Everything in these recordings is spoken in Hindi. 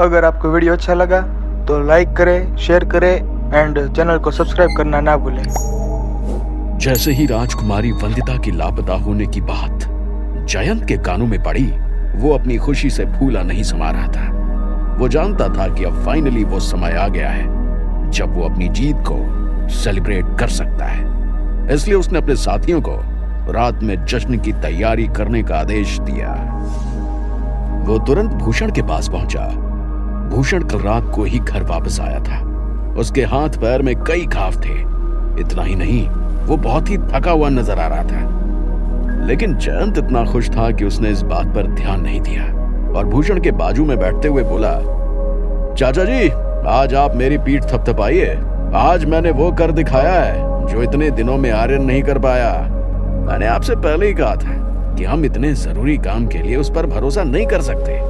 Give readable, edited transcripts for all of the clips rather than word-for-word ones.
अगर आपको वीडियो अच्छा लगा तो लाइक करें, शेयर करें एंड चैनल को सब्सक्राइब करना ना भूलें। जैसे ही राजकुमारी वंदिता की लापता होने की बात जयंत के कानों में पड़ी, वो अपनी खुशी से फूला नहीं समा रहा था। वो जानता था कि अब फाइनली वो समय आ गया है जब वो अपनी जीत को सेलिब्रेट कर सकता है। इसलिए उसने अपने साथियों को रात में जश्न की तैयारी करने का आदेश दिया। वो तुरंत भूषण के पास पहुंचा। भूषण कल रात को ही घर वापस आया था। उसके हाथ पैर में कई घाव थे। इतना ही नहीं, वो बहुत ही थका हुआ नजर आ रहा था। लेकिन जयंत इतना खुश था कि उसने इस बात पर ध्यान नहीं दिया और भूषण के बाजू में बैठते हुए बोला, चाचा जी, आज आप मेरी पीठ थपथपाइए। आज मैंने वो कर दिखाया है जो इतने दिनों में आर्यन नहीं कर पाया। मैंने आपसे पहले ही कहा था कि हम इतने जरूरी काम के लिए उस पर भरोसा नहीं कर सकते।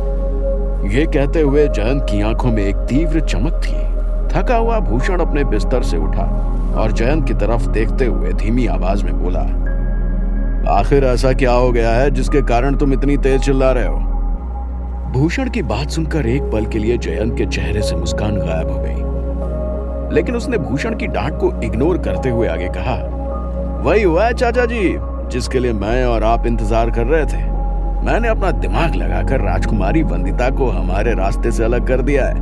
ये कहते हुए जयंत की आंखों में एक तीव्र चमक थी। थका हुआ भूषण अपने बिस्तर से उठा और जयंत की तरफ देखते हुए धीमी आवाज में बोला, आखिर ऐसा क्या हो गया है जिसके कारण तुम इतनी तेज चिल्ला रहे हो? भूषण की बात सुनकर एक पल के लिए जयंत के चेहरे से मुस्कान गायब हो गई, लेकिन उसने भूषण की डांट को इग्नोर करते हुए आगे कहा, वही हुआ है चाचा जी जिसके लिए मैं और आप इंतजार कर रहे थे। मैंने अपना दिमाग लगाकर राजकुमारी वंदिता को हमारे रास्ते से अलग कर दिया है।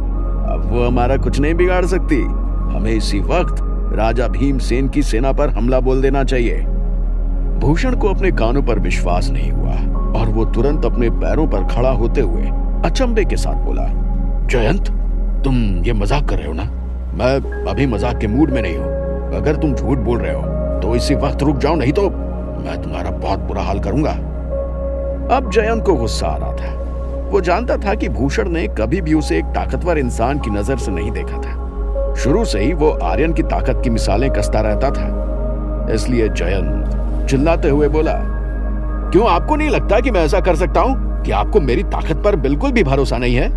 अब वो हमारा कुछ नहीं बिगाड़ सकती। हमें इसी वक्त राजा भीमसेन की सेना पर हमला बोल देना चाहिए। भूषण को अपने कानों पर विश्वास नहीं हुआ और वो तुरंत अपने पैरों पर खड़ा होते हुए अचंभे के साथ बोला, जयंत, तुम ये मजाक कर रहे हो ना? मैं अभी मजाक के मूड में नहीं हूं। अगर तुम झूठ बोल रहे हो तो इसी वक्त रुक जाओ, नहीं तो मैं तुम्हारा बहुत बुरा हाल करूंगा। अब जयंत को गुस्सा आ रहा था। वो जानता था कि भूषण ने कभी भी उसे एक ताकतवर इंसान की नजर से नहीं देखा था। शुरू से ही वो आर्यन की ताकत की मिसालें कसता रहता था। इसलिए जयंत चिल्लाते हुए बोला, क्यों आपको नहीं लगता कि मैं ऐसा कर सकता हूं? कि आपको मेरी ताकत पर बिल्कुल भी भरोसा नहीं है?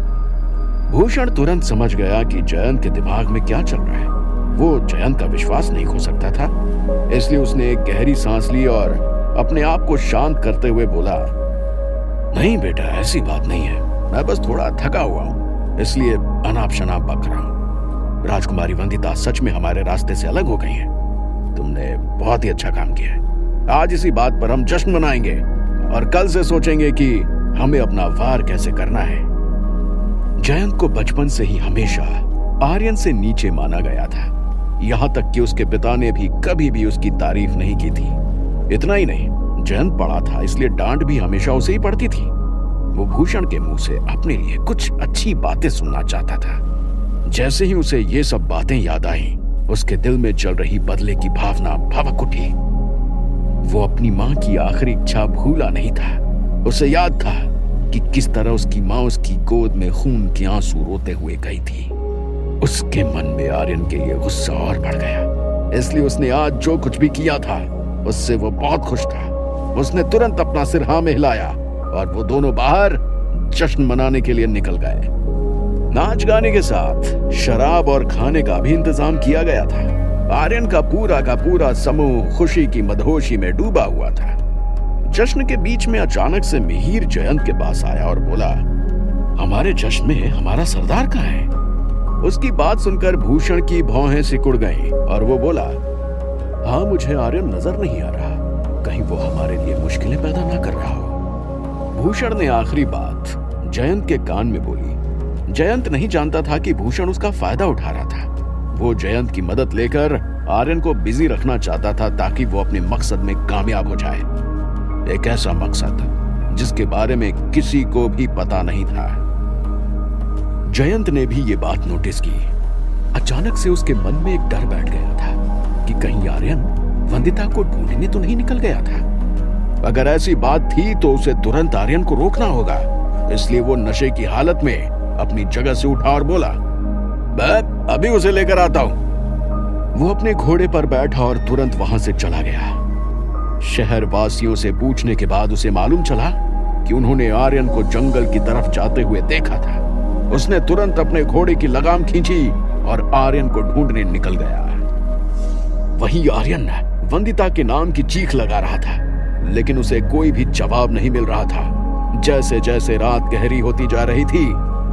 भूषण तुरंत समझ गया कि जयंत के दिमाग में क्या चल रहा है। वो जयंत का विश्वास नहीं खो सकता था। इसलिए उसने एक गहरी सांस ली और अपने आप को शांत करते हुए बोला, नहीं बेटा, ऐसी बात नहीं है। मैं बस थोड़ा थका हुआ हूं, इसलिए अनाप शनाप बक रहा हूं। राजकुमारी वंदिता सच में हमारे रास्ते से अलग हो गई है। तुमने बहुत ही अच्छा काम किया है। आज इसी बात पर हम जश्न मनाएंगे और कल से सोचेंगे कि हमें अपना वार कैसे करना है। जयंत को बचपन से ही हमेशा आर्यन से नीचे माना गया था। यहाँ तक कि उसके पिता ने भी कभी भी उसकी तारीफ नहीं की थी। इतना ही नहीं, जयंत पढ़ा था, इसलिए डांट भी हमेशा उसे ही पड़ती थी। वो भूषण के मुंह से अपने लिए कुछ अच्छी बातें सुनना चाहता था। जैसे ही उसे ये सब बातें याद आई, उसके दिल में जल रही बदले की भावना भड़क उठी। वो अपनी माँ की आखिरी इच्छा भूला नहीं था। उसे याद था कि किस तरह उसकी माँ उसकी गोद में खून के आंसू रोते हुए गई थी। उसके मन में आर्यन के लिए गुस्सा और बढ़ गया। इसलिए उसने आज जो कुछ भी किया था उससे वो बहुत खुश था। उसने तुरंत अपना सिर हाँ में हिलाया और वो दोनों बाहर जश्न मनाने के लिए निकल गए। नाच गाने के साथ शराब और खाने का भी इंतजाम किया गया था। आर्यन का पूरा समूह खुशी की मदहोशी में डूबा हुआ था। जश्न के बीच में अचानक से मिहिर जयंत के पास आया और बोला, हमारे जश्न में हमारा सरदार कहाँ है? उसकी बात सुनकर भूषण की भौहें सिकुड़ गईं और वो बोला, हाँ, मुझे आर्यन नजर नहीं आ रहा। कहीं वो हमारे लिए मुश्किलें पैदा ना कर रहा हो। भूषण ने आखिरी बात जयंत के कान में बोली। जयंत नहीं जानता था कि भूषण उसका फायदा उठा रहा था। वो जयंत की मदद लेकर आर्यन को बिजी रखना चाहता था ताकि वो अपने मकसद में कामयाब हो जाए। एक ऐसा मकसद जिसके बारे में किसी को भी पता नहीं था। जयंत ने भी ये बात नोटिस की। अचानक से उसके मन में एक डर बैठ गया था कि कहीं आर्यन वंदिता को ढूंढने तो नहीं निकल गया था। अगर ऐसी बात थी तो उसे तुरंत आर्यन को रोकना होगा। इसलिए वो नशे की हालत में अपनी जगह से उठा और बोला, मैं अभी उसे लेकर आता हूं। वो अपने घोड़े पर बैठा और तुरंत वहां से चला गया। शहर वासियों से पूछने के बाद उसे मालूम चला कि उन्होंने आर्यन को जंगल की तरफ जाते हुए देखा था। उसने तुरंत अपने घोड़े की लगाम खींची और आर्यन को ढूंढने निकल गया। वहीं आर्यन वंदिता के नाम की चीख लगा रहा था, लेकिन उसे कोई भी जवाब नहीं मिल रहा था। जैसे जैसे रात गहरी होती जा रही थी,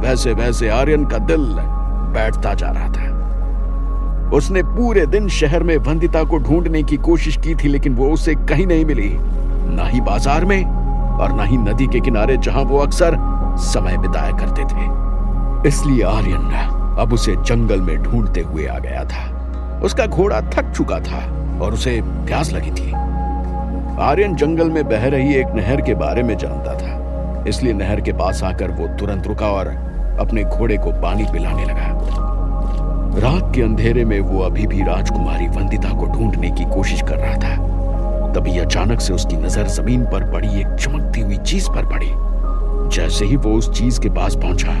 वैसे वैसे आर्यन का दिल बैठता जा रहा था। उसने पूरे दिन शहर में वंदिता को ढूंढने की कोशिश की थी, लेकिन वो उसे कहीं नहीं मिली, ना ही बाजार में और ना ही नदी के किनारे जहां वो अक्सर समय बिताया करते थे। इसलिए आर्यन अब उसे जंगल में ढूंढते हुए आ गया था। उसका घोड़ा थक चुका था और उसे प्यास लगी थी। आर्यन जंगल में बह रही एक नहर के बारे में जानता था, इसलिए नहर के पास आकर वो तुरंत रुका और अपने घोड़े को पानी पिलाने लगा। रात के अंधेरे में वो अभी भी राजकुमारी वंदिता को ढूंढने की कोशिश कर रहा था। तभी अचानक से उसकी नजर जमीन पर पड़ी एक चमकती हुई चीज पर पड़ी। जैसे ही वो उस चीज के पास पहुंचा,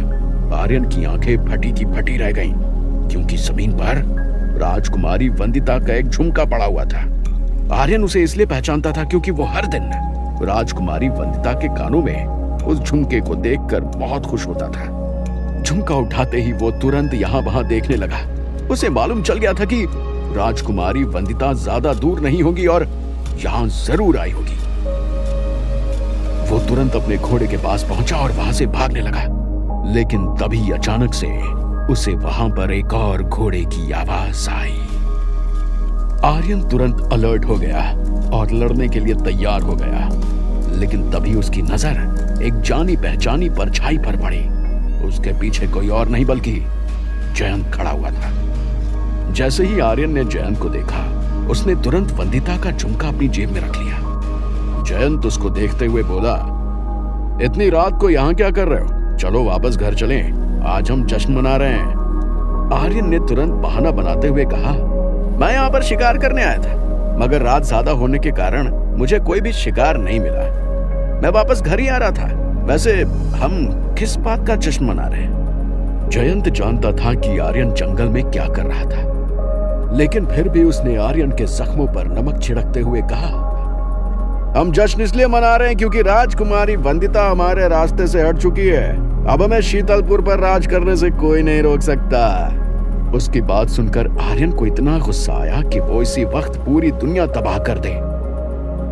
आर्यन की आंखें फटी की फटी रह गईं, क्योंकि जमीन पर राजकुमारी वंदिता का एक झुमका पड़ा हुआ था। आर्यन उसे इसलिए पहचानता था क्योंकि वो हर दिन राजकुमारी वंदिता के कानों में उस झुमके को देखकर बहुत खुश होता था। झुमका उठाते ही वो तुरंत यहाँ वहां देखने लगा। उसे मालूम चल गया था कि राजकुमारी वंदिता ज्यादा दूर नहीं होगी और यहां जरूर आई होगी। वो तुरंत अपने घोड़े के पास पहुंचा और वहां से भागने लगा, लेकिन तभी अचानक से उसे वहां पर एक और घोड़े की आवाज आई। आर्यन तुरंत अलर्ट हो गया और लड़ने के लिए तैयार हो गया, लेकिन तभी उसकी नजर एक जानी पहचानी परछाई पर पड़ी। उसके पीछे कोई और नहीं बल्कि जयंत खड़ा हुआ था। जैसे ही आर्यन ने जयंत को देखा, उसने तुरंत वंदिता का झुमका अपनी जेब में रख लिया। जयंत उसको देखते हुए बोला, इतनी रात को यहाँ क्या कर रहे हो? चलो वापस घर चलें, आज हम जश्न मना रहे हैं। आर्यन ने तुरंत बहाना बनाते हुए कहा, मैं यहाँ पर शिकार करने आया था, मगर रात ज्यादा होने के कारण मुझे कोई भी शिकार नहीं मिला। मैं वापस घर ही आ रहा था। वैसे हम किस बात का जश्न मना रहे हैं? जयंत जानता था कि आर्यन जंगल में क्या कर रहा था, लेकिन फिर भी उसने आर्यन के जख्मों पर नमक छिड़कते हुए कहा, हम जश्न इसलिए मना रहे हैं क्योंकि राजकुमारी वंदिता हमारे रास्ते से हट चुकी है। अब हमें शीतलपुर पर राज करने से कोई नहीं रोक सकता। उसकी बात सुनकर आर्यन को इतना गुस्सा आया कि वो इसी वक्त पूरी दुनिया तबाह कर दे,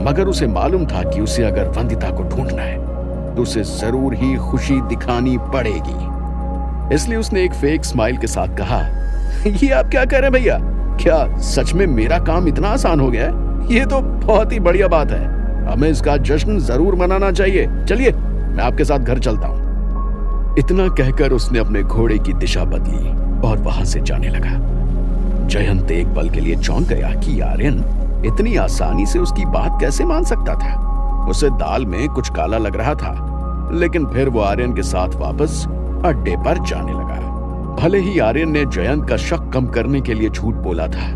मगर उसे मालूम था कि उसे अगर वंदिता को ढूंढना है तो उसे जरूर ही खुशी दिखानी पड़ेगी। इसलिए उसने एक फेक स्माइल के साथ कहा, ये आप क्या कह रहे हैं भैया? क्या सच में मेरा काम इतना आसान हो गया है? ये तो बहुत ही बढ़िया बात है। हमें इसका जश्न जरूर मनाना चाहिए। चलिए, मैं आपके साथ घर चलता हूं। इतना कहकर उसने अपने घोड़े की दिशा बदली और वहां से जाने लगा। जयंत एक पल के लिए चौंक गया कि आर्यन इतनी आसानी से उसकी बात कैसे मान सकता था। उसे दाल में कुछ काला लग रहा था, लेकिन फिर वो आर्यन के साथ वापस अड्डे पर जाने लगा। भले ही आर्यन ने जयंत का शक कम करने के लिए झूठ बोला था,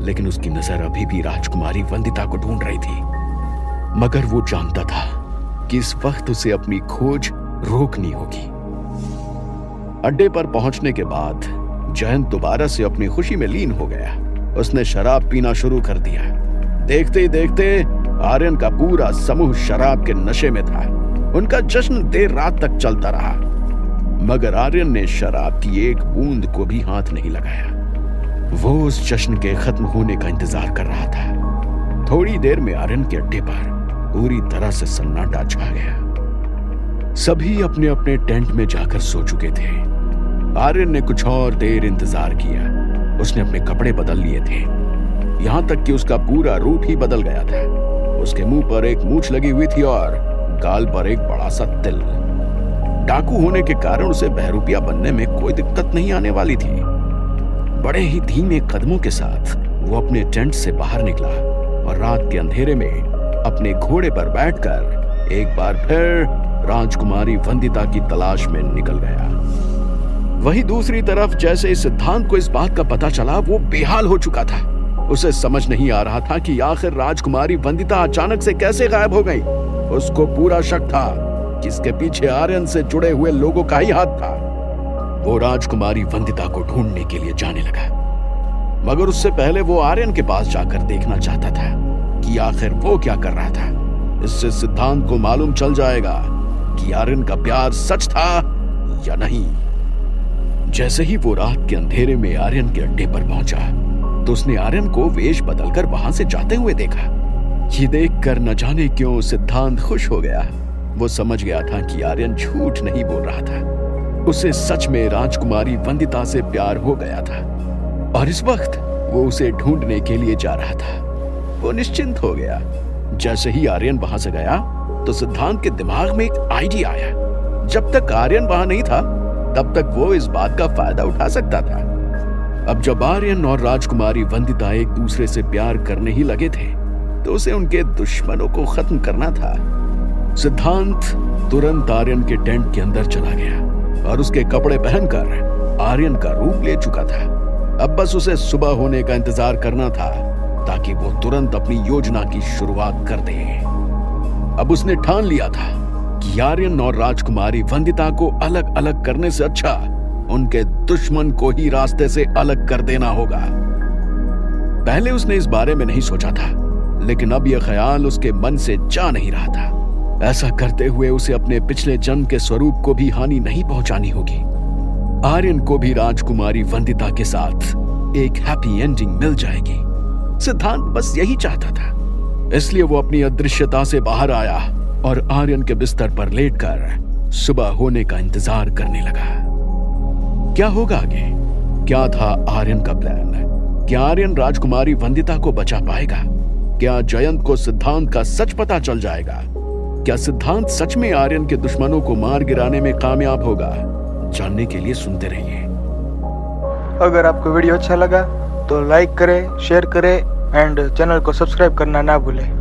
लेकिन उसकी नजर अभी भी राजकुमारी वंदिता को ढूंढ रही थी। मगर वो जानता था कि इस वक्त उसे अपनी खोज रोकनी होगी। अड्डे पर पहुंचने के बाद जयंत दोबारा से अपनी खुशी में लीन हो गया। उसने शराब पीना शुरू कर दिया। देखते ही देखते आर्यन का पूरा समूह शराब के नशे में था। उनका जश्न देर रात तक चलता रहा, मगर आर्यन ने शराब की एक बूंद को भी हाथ नहीं लगाया। वो उस जश्न के खत्म होने का इंतजार कर रहा था। थोड़ी देर में आर्यन के अड्डे पर पूरी तरह से सन्नाटा छा गया। सभी अपने अपने टेंट में जाकर सो चुके थे। आर्यन ने कुछ और देर इंतजार किया। उसने अपने कपड़े बदल लिए थे, यहां तक कि उसका पूरा रूप ही बदल गया था। उसके मुंह पर एक मूछ लगी हुई थी और गाल पर एक बड़ा सा तिल। डाकू होने के कारण उसे बहरूपिया बनने में कोई दिक्कत नहीं आने वाली थी। बड़े ही धीमे कदमों के साथ वो अपने टेंट से बाहर निकला और रात के अंधेरे में अपने घोड़े पर बैठकर एक बार फिर राजकुमारी वंदिता की तलाश में निकल गया। वहीं दूसरी तरफ जैसे ही सिद्धांत को इस बात का पता चला, वो बेहाल हो चुका था। उसे समझ नहीं आ रहा था कि आखिर राजकुमारी वंदिता अचानक से कैसे गायब हो गई। उसको पूरा शक था कि इसके पीछे आर्यन से जुड़े हुए लोगों का ही हाथ था। वो राजकुमारी वंदिता को ढूंढने के लिए जाने लगा, मगर उससे पहले वो आर्यन के पास जाकर देखना चाहता था कि आखिर वो क्या कर रहा था। इससे सिद्धांत को मालूम चल जाएगा कि आर्यन का प्यार सच था या नहीं। जैसे ही वो रात के अंधेरे में आर्यन के अड्डे पर पहुंचा, तो उसने आर्यन को वेश बदलकर वहां से जाते हुए देखा। ये देखकर न जाने क्यों सिद्धांत खुश हो गया। वो समझ गया था कि आर्यन झूठ नहीं बोल रहा था। उसे सच में राजकुमारी वंदिता से प्यार हो गया था और इस वक्त वो उसे ढूंढने के लिए जा रहा था। वो निश्चिंत हो गया। जैसे ही आर्यन वहां से गया तो सिद्धांत के दिमाग में एक आइडिया आया। जब तक आर्यन वहां नहीं था तब तक वो इस बात का फायदा उठा सकता था। अब जब आर्यन और राजकुमारी वंदिता एक दूसरे से प्यार करने ही लगे थे तो उसे उनके दुश्मनों को खत्म करना था। सिद्धांत तुरंत आर्यन के टेंट के अंदर चला गया और उसके कपड़े पहनकर आर्यन का रूप ले चुका था। अब बस उसे सुबह होने का इंतजार करना था ताकि वो तुरंत अपनी योजना की शुरुआत कर दे। अब उसने ठान लिया था कि आर्यन और राजकुमारी वंदिता को अलग अलग करने से अच्छा उनके दुश्मन को ही रास्ते से अलग कर देना होगा। पहले उसने इस बारे में नहीं सोचा था, लेकिन अब यह ख्याल उसके मन से जा नहीं रहा था। ऐसा करते हुए उसे अपने पिछले जन्म के स्वरूप को भी हानि नहीं पहुंचानी होगी। आर्यन को भी राजकुमारी वंदिता के साथ एक हैप्पी एंडिंग मिल जाएगी। सिद्धांत बस यही चाहता था, इसलिए वो अपनी अदृश्यता से बाहर आया और आर्यन के बिस्तर पर लेटकर सुबह होने का इंतजार करने लगा। क्या होगा आगे? क्या था आर्यन का प्लान? क्या आर्यन राजकुमारी वंदिता को बचा पाएगा? क्या जयंत को सिद्धांत का सच पता चल जाएगा? क्या सिद्धांत सच में आर्यन के दुश्मनों को मार गिराने में कामयाब होगा? जानने के लिए सुनते रहिए। अगर आपको वीडियो अच्छा लगा तो लाइक करें, शेयर करें एंड चैनल को सब्सक्राइब करना ना भूलें।